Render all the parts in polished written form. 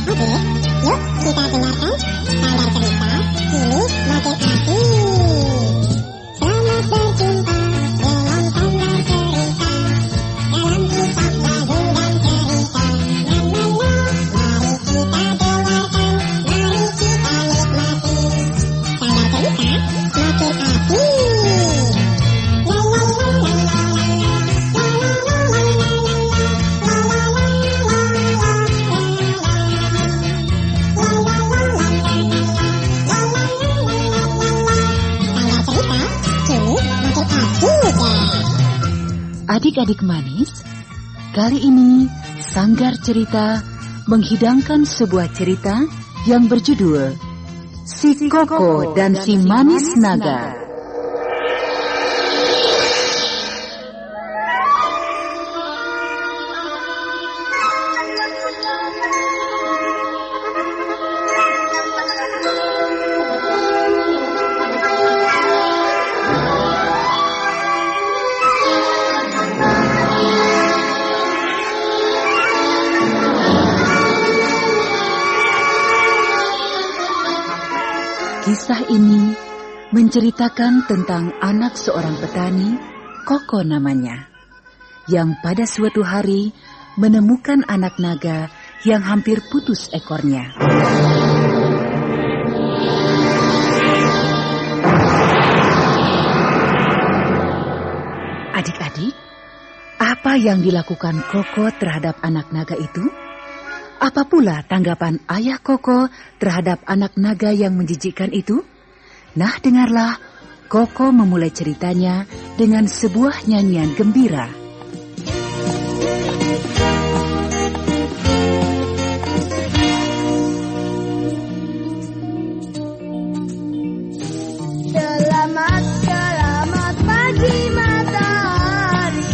kita dengarkan Sanggar Cerita kini makin asik. Selamat berjumpa dengan Sanggar Cerita dalam kisah lagu dan cerita. Mari kita dengarkan, mari kita nikmati. Sanggar Cerita makin asik. Adik-adik manis, kali ini Sanggar Cerita menghidangkan sebuah cerita yang berjudul Si Koko dan Si Manis Naga. Kisah ini menceritakan tentang anak seorang petani, Koko namanya, yang pada suatu hari menemukan anak naga yang hampir putus ekornya. Adik-adik, apa yang dilakukan Koko terhadap anak naga itu? Apa pula tanggapan ayah Koko terhadap anak naga yang menjijikkan itu? Nah, dengarlah, Koko memulai ceritanya dengan sebuah nyanyian gembira. Selamat pagi matahari,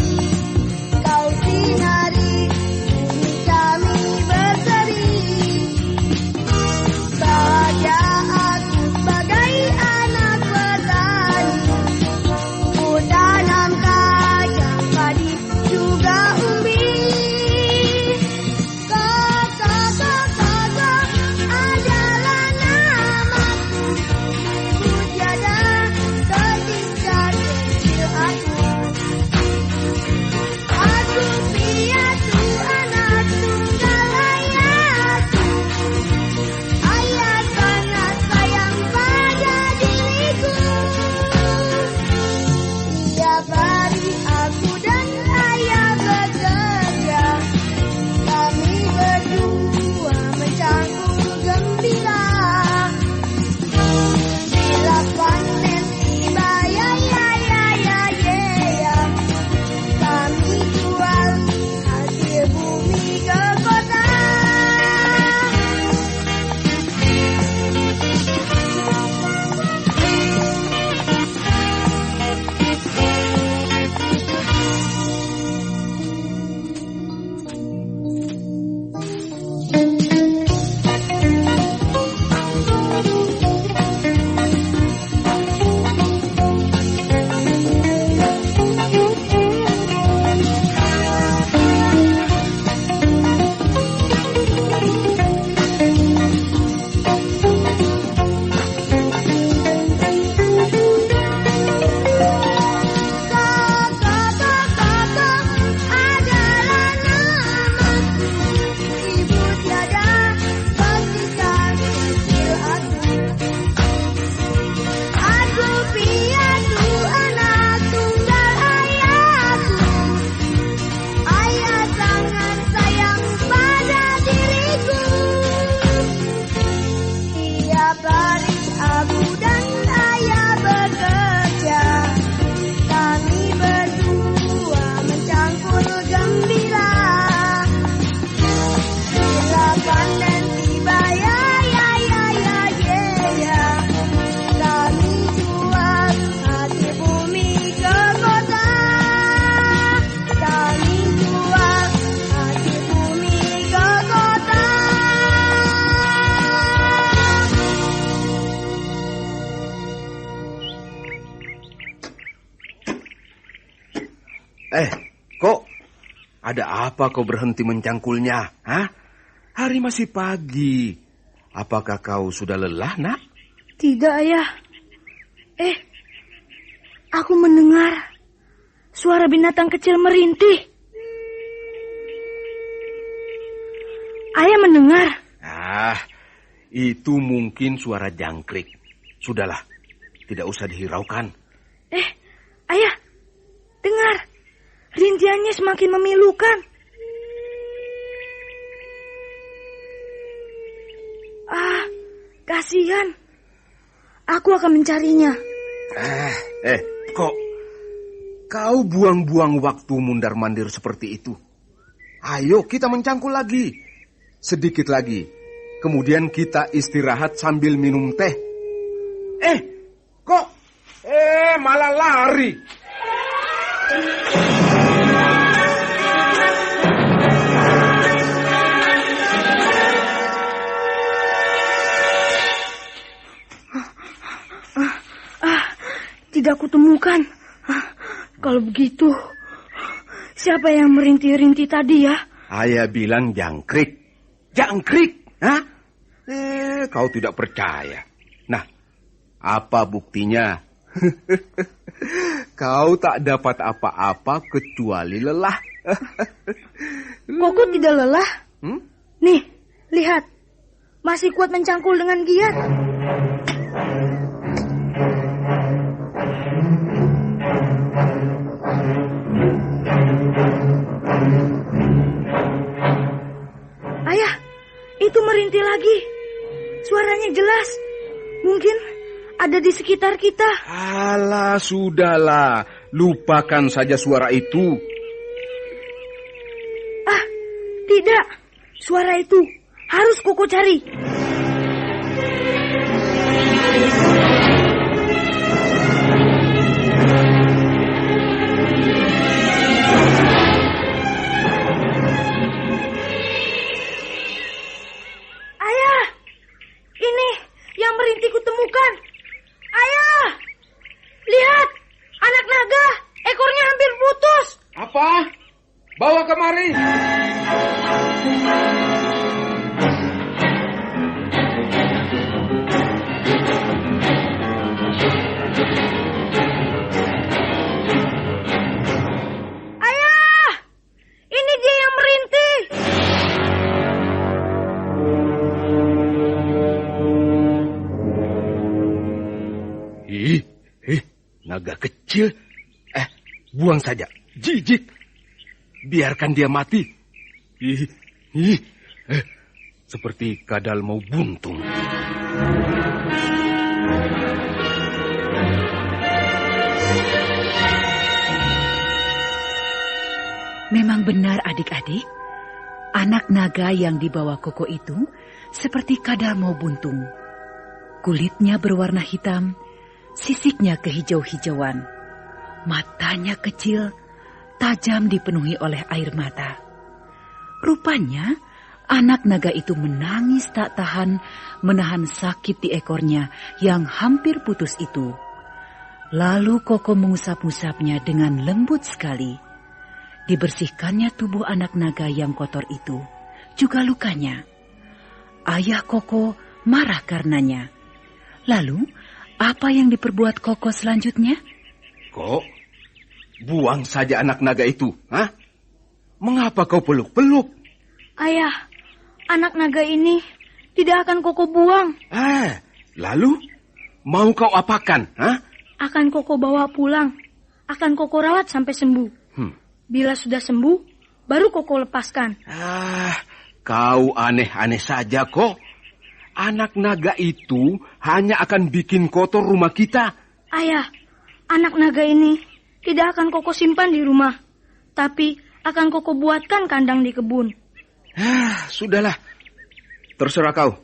kau sinari kami berseri. Bahagia aku sebagai anak petani, ku tanam kacang padi juga umbi. Koko adalah namaku, ku tiada tertinggal kecil aku. Aku piatu anak tunggal ayahku, ayah sangat sayang pada diriku. Tiap hari aku dan ayah bekerja, kami berdua mencangkul gembira. Bila panen tiba ya, kami jual hasil bumi ke kota. Adalah namaku, ibu tiada pastikan kecil aku. Aku piatu anak tunggal ayahku, ayah sangat sayang pada diriku. Tiap hari aku dan ayah bekerja, kami berdua mencangkul gembira. Bila panen tiba ya, kami jual hasil bumi ke kota. Kami jual hasil bumi ke kota. Kok ada apa kau berhenti mencangkulnya? Hah? Hari masih pagi. Apakah kau sudah lelah, nak? Tidak, Ayah. Aku mendengar suara binatang kecil merintih. Ayah mendengar? Itu mungkin suara jangkrik. Sudahlah, tidak usah dihiraukan. Ayah, dengar. Rintiannya semakin memilukan. Kasihan. Aku akan mencarinya. Kok kau buang-buang waktu mundar-mandir seperti itu? Ayo kita mencangkul lagi. Sedikit lagi. Kemudian kita istirahat sambil minum teh. Kok malah lari? Tidak kutemukan. Kalau begitu, siapa yang merintih-rintih tadi ya? Ayah bilang jangkrik. Jangkrik? Hah? Kau tidak percaya. Nah, apa buktinya? Kau tak dapat apa-apa kecuali lelah. Koko tidak lelah? Nih, lihat. Masih kuat mencangkul dengan giat. Ayah, itu merintih lagi. Suaranya jelas. Mungkin ada di sekitar kita. Alah, sudahlah. Lupakan saja suara itu. Tidak. Suara itu harus Koko cari. Bawa kemari. Ayah, ini dia yang merintih. Naga kecil. Buang saja. Jijik. Biarkan dia mati. Seperti kadal mau buntung. Memang benar adik-adik, anak naga yang dibawa Koko itu seperti kadal mau buntung. Kulitnya berwarna hitam, sisiknya kehijau-hijauan, matanya kecil, tajam dipenuhi oleh air mata. Rupanya anak naga itu menangis tak tahan menahan sakit di ekornya yang hampir putus itu. Lalu Koko mengusap-usapnya dengan lembut sekali. Dibersihkannya tubuh anak naga yang kotor itu, juga lukanya. Ayah Koko marah karenanya. Lalu, apa yang diperbuat Koko selanjutnya? Kok? Buang saja anak naga itu, hah? Mengapa kau peluk-peluk? Ayah, anak naga ini tidak akan Koko buang. Lalu? Mau kau apakan, hah? Akan Koko bawa pulang. Akan Koko rawat sampai sembuh. Bila sudah sembuh, baru Koko lepaskan. Kau aneh-aneh saja kok. Anak naga itu hanya akan bikin kotor rumah kita. Ayah, anak naga ini tidak akan Koko simpan di rumah, tapi akan Koko buatkan kandang di kebun. Sudahlah, terserah kau.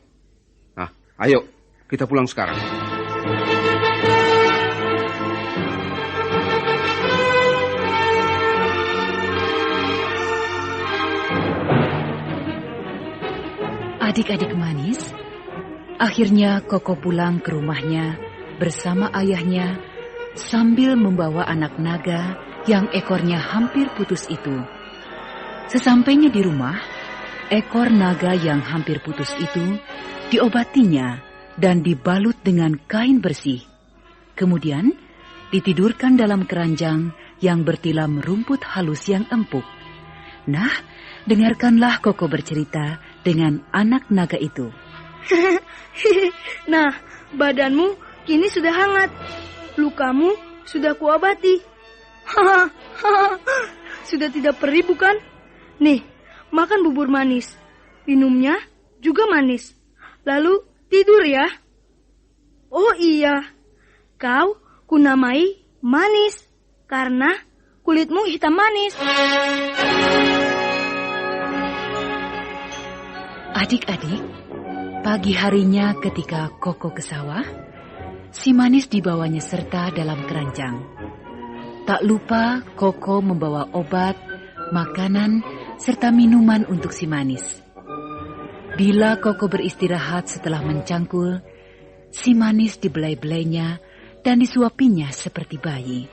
Nah, ayo kita pulang sekarang. Adik-adik manis, akhirnya Koko pulang ke rumahnya bersama ayahnya sambil membawa anak naga yang ekornya hampir putus itu. Sesampainya di rumah, ekor naga yang hampir putus itu diobatinya dan dibalut dengan kain bersih. Kemudian ditidurkan dalam keranjang yang bertilam rumput halus yang empuk. Nah, dengarkanlah Koko bercerita dengan anak naga itu. Nah, badanmu kini sudah hangat. Lukamu sudah kuobati. Sudah tidak perih bukan? Nih, makan bubur manis. Minumnya juga manis. Lalu tidur ya. Oh iya, kau kunamai manis karena kulitmu hitam manis. Adik-adik, pagi harinya ketika Koko ke sawah, si manis dibawanya serta dalam keranjang. Tak lupa Koko membawa obat, makanan, serta minuman untuk si manis. Bila Koko beristirahat setelah mencangkul, si manis dibelai-belainya dan disuapinya seperti bayi.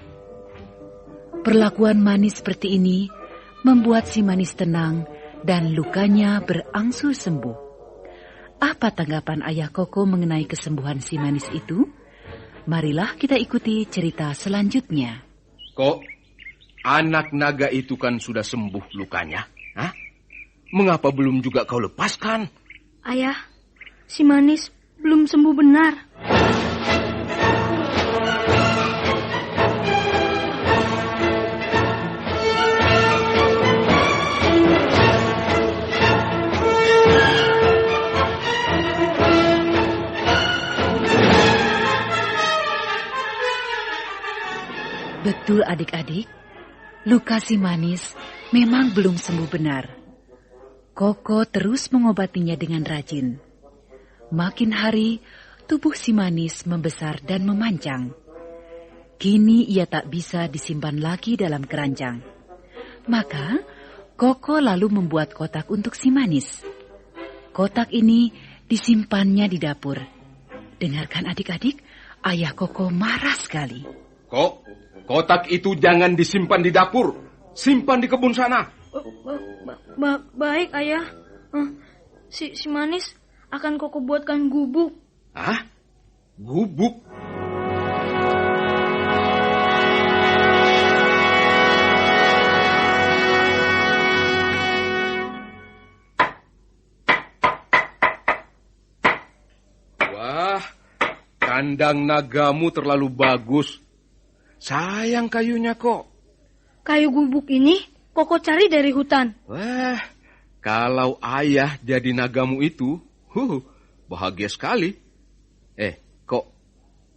Perlakuan manis seperti ini membuat si manis tenang dan lukanya berangsur sembuh. Apa tanggapan ayah Koko mengenai kesembuhan si manis itu? Marilah kita ikuti cerita selanjutnya. Kok, anak naga itu kan sudah sembuh lukanya? Hah? Mengapa belum juga kau lepaskan? Ayah, si manis belum sembuh benar. Betul adik-adik, luka si manis memang belum sembuh benar. Koko terus mengobatinya dengan rajin. Makin hari, tubuh si manis membesar dan memanjang. Kini ia tak bisa disimpan lagi dalam keranjang. Maka, Koko lalu membuat kotak untuk si manis. Kotak ini disimpannya di dapur. Dengarkan adik-adik, ayah Koko marah sekali. Kok, kotak itu jangan disimpan di dapur. Simpan di kebun sana. Baik, ayah. Si manis akan Koko buatkan gubuk. Hah? Gubuk? Wah, kandang nagamu terlalu bagus. Sayang kayunya kok. Kayu gubuk ini Koko cari dari hutan. Wah, kalau ayah jadi nagamu itu, bahagia sekali. Kok,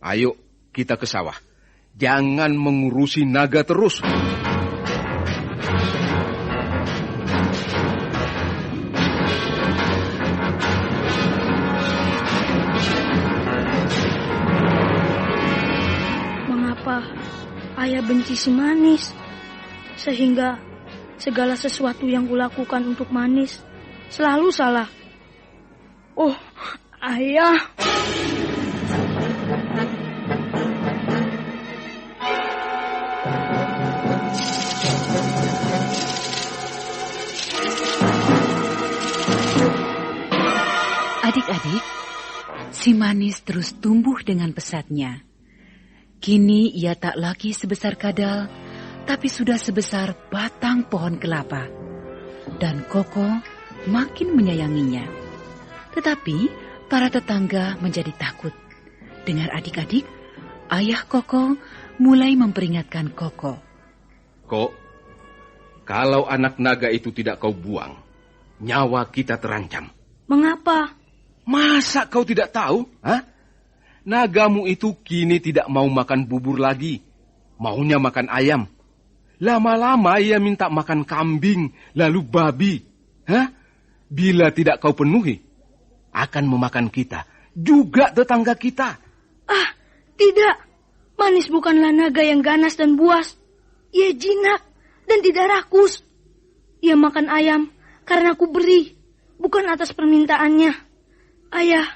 ayo kita ke sawah. Jangan mengurusi naga terus. Mengapa ayah benci si manis? Sehingga segala sesuatu yang kulakukan untuk manis selalu salah. Oh, ayah. Adik-adik, si manis terus tumbuh dengan pesatnya. Kini ia tak lagi sebesar kadal, tapi sudah sebesar batang pohon kelapa. Dan Koko makin menyayanginya. Tetapi para tetangga menjadi takut. Dengar adik-adik, ayah Koko mulai memperingatkan Koko. Kok, kalau anak naga itu tidak kau buang, nyawa kita terancam. Mengapa? Masa kau tidak tahu? Hah? Nagamu itu kini tidak mau makan bubur lagi. Maunya makan ayam. Lama-lama ia minta makan kambing, lalu babi. Hah? Bila tidak kau penuhi, akan memakan kita, juga tetangga kita. Ah, tidak. Manis bukanlah naga yang ganas dan buas. Ia jinak dan tidak rakus. Ia makan ayam karena aku beri, bukan atas permintaannya. Ayah,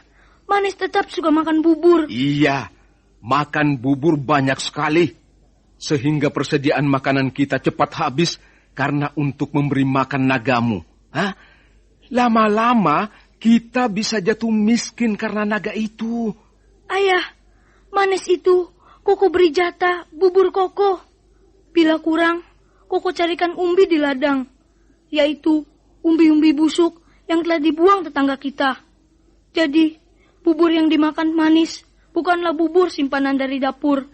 manis tetap suka makan bubur. Iya, makan bubur banyak sekali. Sehingga persediaan makanan kita cepat habis karena untuk memberi makan nagamu. Hah? Lama-lama kita bisa jatuh miskin karena naga itu. Ayah, Manis itu Koko beri jatah bubur Koko. Bila kurang, Koko carikan umbi di ladang, yaitu umbi-umbi busuk yang telah dibuang tetangga kita. Jadi, bubur yang dimakan Manis bukanlah bubur simpanan dari dapur.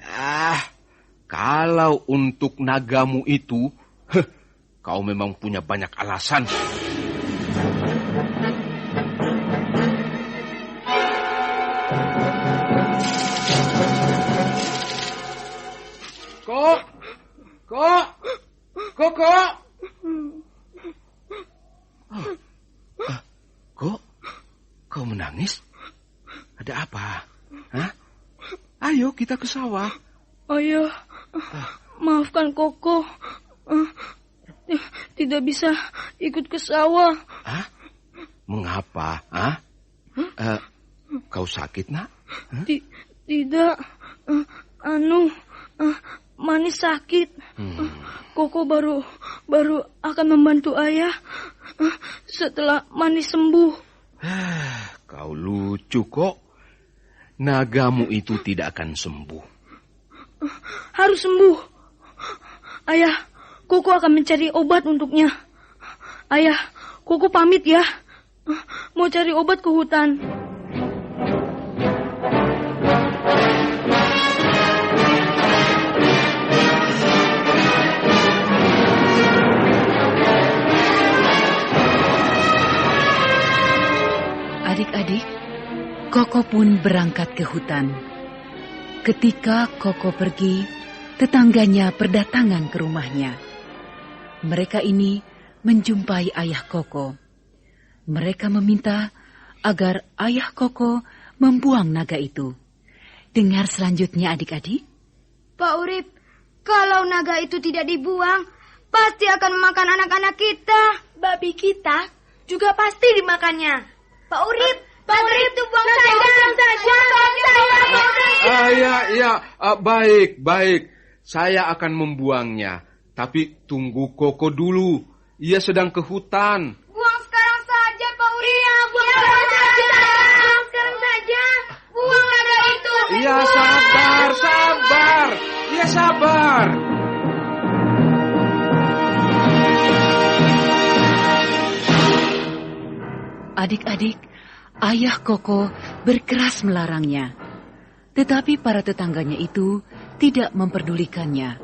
Kalau untuk nagamu itu, kau memang punya banyak alasan. Kok? Kau menangis? Ada apa? Hah? Ayo kita ke sawah. Ayah, maafkan Koko. Tidak bisa ikut ke sawah. Hah? Mengapa? Kau sakit, Nak? Tidak. Manis sakit. Koko baru akan membantu ayah setelah Manis sembuh. Kau lucu kok. Nagamu itu tidak akan sembuh. Harus sembuh. Ayah, Koko akan mencari obat untuknya. Ayah, Koko pamit ya. Mau cari obat ke hutan. Adik-adik, Koko pun berangkat ke hutan. Ketika Koko pergi, tetangganya berdatangan ke rumahnya. Mereka ini menjumpai ayah Koko. Mereka meminta agar ayah Koko membuang naga itu. Dengar selanjutnya adik-adik. Pak Urip, kalau naga itu tidak dibuang, pasti akan memakan anak-anak kita. Babi kita juga pasti dimakannya. Pak Urip, Pak Urip itu buang saja. Baik. Saya akan membuangnya. Tapi tunggu Koko dulu. Ia sedang ke hutan. Buang sekarang saja, Pak Urip. Iya, buang sekarang saja. Buang naga itu. Iya, sabar. Iya, sabar. Adik-adik, ayah Koko berkeras melarangnya. Tetapi para tetangganya itu tidak memperdulikannya.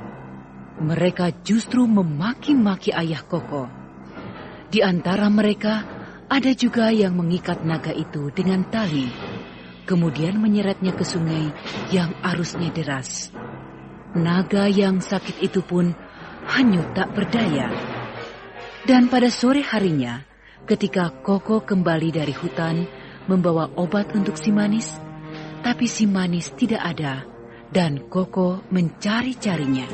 Mereka justru memaki-maki ayah Koko. Di antara mereka ada juga yang mengikat naga itu dengan tali, kemudian menyeretnya ke sungai yang arusnya deras. Naga yang sakit itu pun hanyut tak berdaya. Dan pada sore harinya, ketika Koko kembali dari hutan membawa obat untuk si Manis, tapi si Manis tidak ada dan Koko mencari-carinya.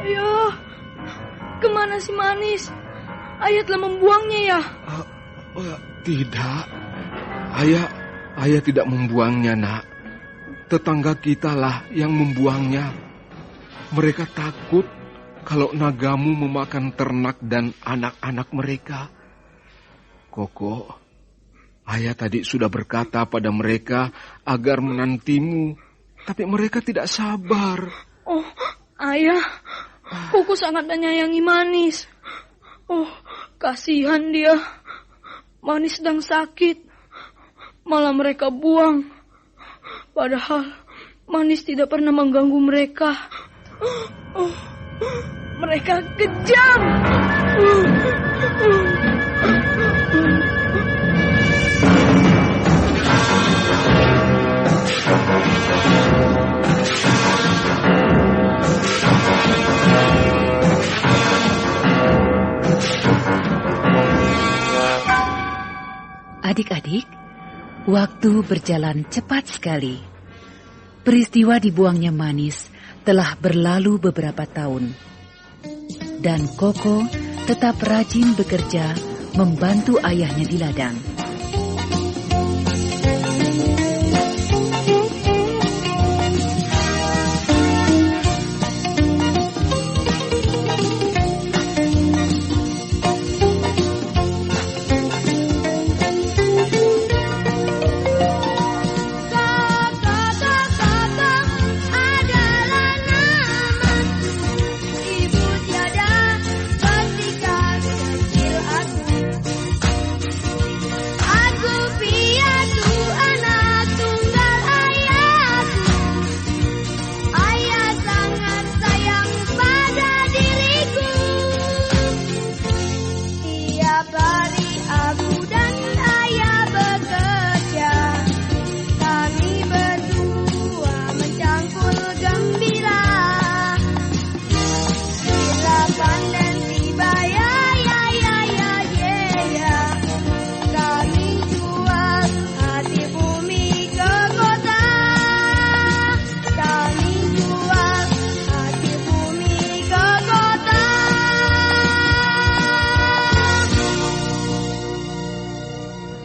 Ayah, kemana si Manis? Ayah telah membuangnya ya? Tidak, ayah tidak membuangnya, Nak. Tetangga kita lah yang membuangnya. Mereka takut kalau nagamu memakan ternak dan anak-anak mereka. Koko, ayah tadi sudah berkata pada mereka agar menantimu, tapi mereka tidak sabar. Oh, ayah, Koko sangat menyayangi Manis. Oh, kasihan dia. Manis sedang sakit, malah mereka buang. Padahal Manis tidak pernah mengganggu mereka. Mereka kejam. Adik-adik, waktu berjalan cepat sekali. Peristiwa dibuangnya Manis telah berlalu beberapa tahun. Dan Koko tetap rajin bekerja membantu ayahnya di ladang.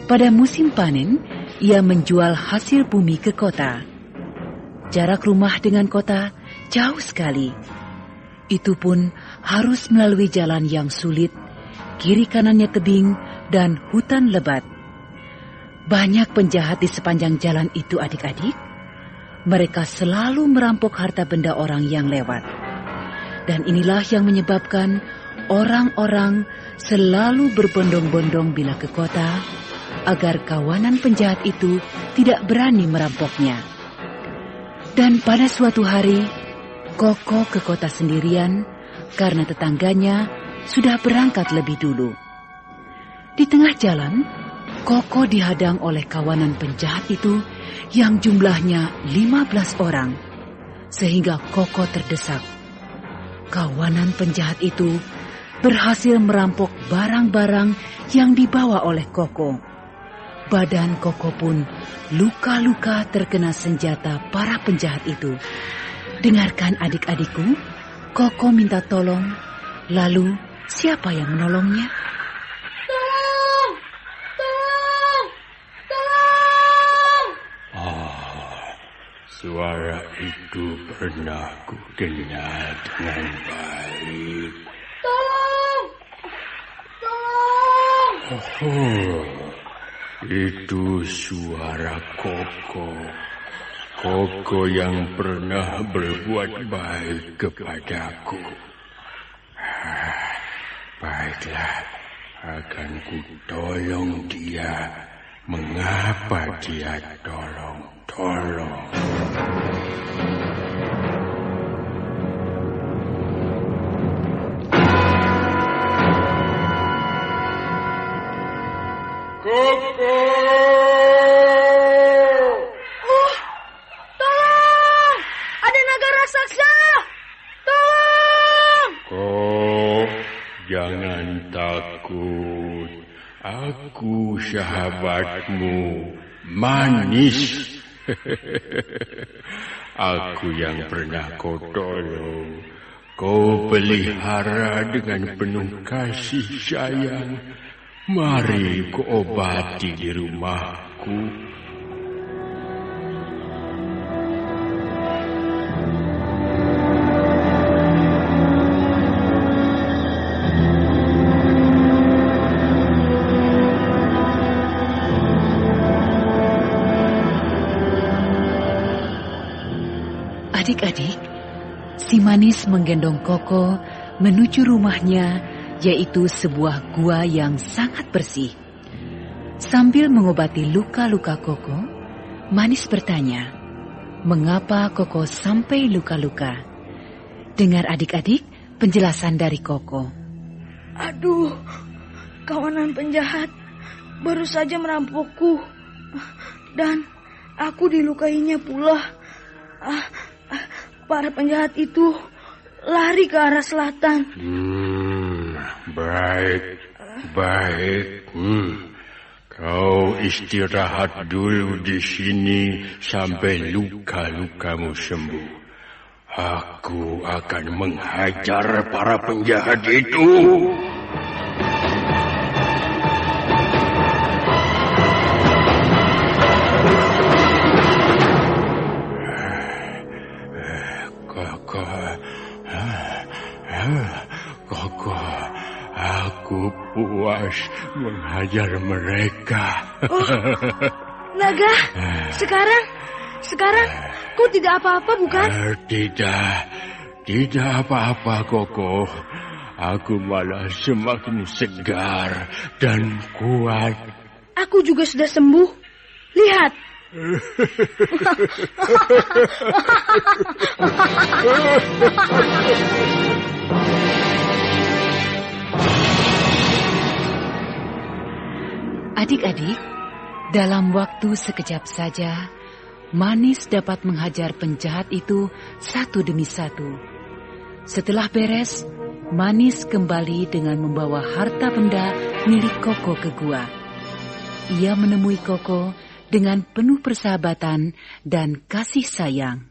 Pada musim panen, ia menjual hasil bumi ke kota. Jarak rumah dengan kota jauh sekali. Itu pun harus melalui jalan yang sulit, kiri kanannya tebing dan hutan lebat. Banyak penjahat di sepanjang jalan itu, adik-adik. Mereka selalu merampok harta benda orang yang lewat. Dan inilah yang menyebabkan orang-orang selalu berbondong-bondong bila ke kota, agar kawanan penjahat itu tidak berani merampoknya. Dan pada suatu hari, Koko ke kota sendirian karena tetangganya sudah berangkat lebih dulu. Di tengah jalan, Koko dihadang oleh kawanan penjahat itu yang jumlahnya 15 orang, sehingga Koko terdesak. Kawanan penjahat itu berhasil merampok barang-barang yang dibawa oleh Koko. Badan Koko pun luka-luka terkena senjata para penjahat itu. Dengarkan adik-adikku, Koko minta tolong, lalu siapa yang menolongnya? Tolong! Tolong! Tolong! Suara itu pernah kudengar dengan baik. Tolong! Tolong! Itu suara Koko. Koko yang pernah berbuat baik kepadaku. Baiklah, akan kutolong dia. Mengapa dia tolong? Koko! Jangan takut, aku sahabatmu, Manis. Aku yang pernah kau tolong, kau pelihara dengan penuh kasih sayang. Mari kau obati di rumahku. Adik-adik, si Manis menggendong Koko menuju rumahnya, yaitu sebuah gua yang sangat bersih. Sambil mengobati luka-luka Koko, Manis bertanya, mengapa Koko sampai luka-luka? Dengar adik-adik penjelasan dari Koko. Aduh, kawanan penjahat baru saja merampokku. Dan aku dilukainya pula. Para penjahat itu lari ke arah selatan. Baik. Kau istirahat dulu di sini sampai luka-lukamu sembuh. Aku akan menghajar para penjahat itu. Koko, aku puas menghajar mereka. Naga, sekarang kau tidak apa-apa bukan? Tidak apa-apa, Koko. Aku malah semakin segar dan kuat. Aku juga sudah sembuh. Lihat. Adik-adik, dalam waktu sekejap saja, Manis dapat menghajar penjahat itu satu demi satu. Setelah beres, Manis kembali dengan membawa harta benda milik Koko ke gua. Ia menemui Koko dengan penuh persahabatan dan kasih sayang.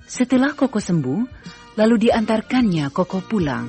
Setelah Koko sembuh, lalu diantarkannya Koko pulang.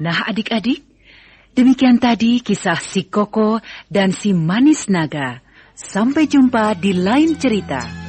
Nah adik-adik, demikian tadi kisah si Koko dan si manis naga. Sampai jumpa di lain cerita.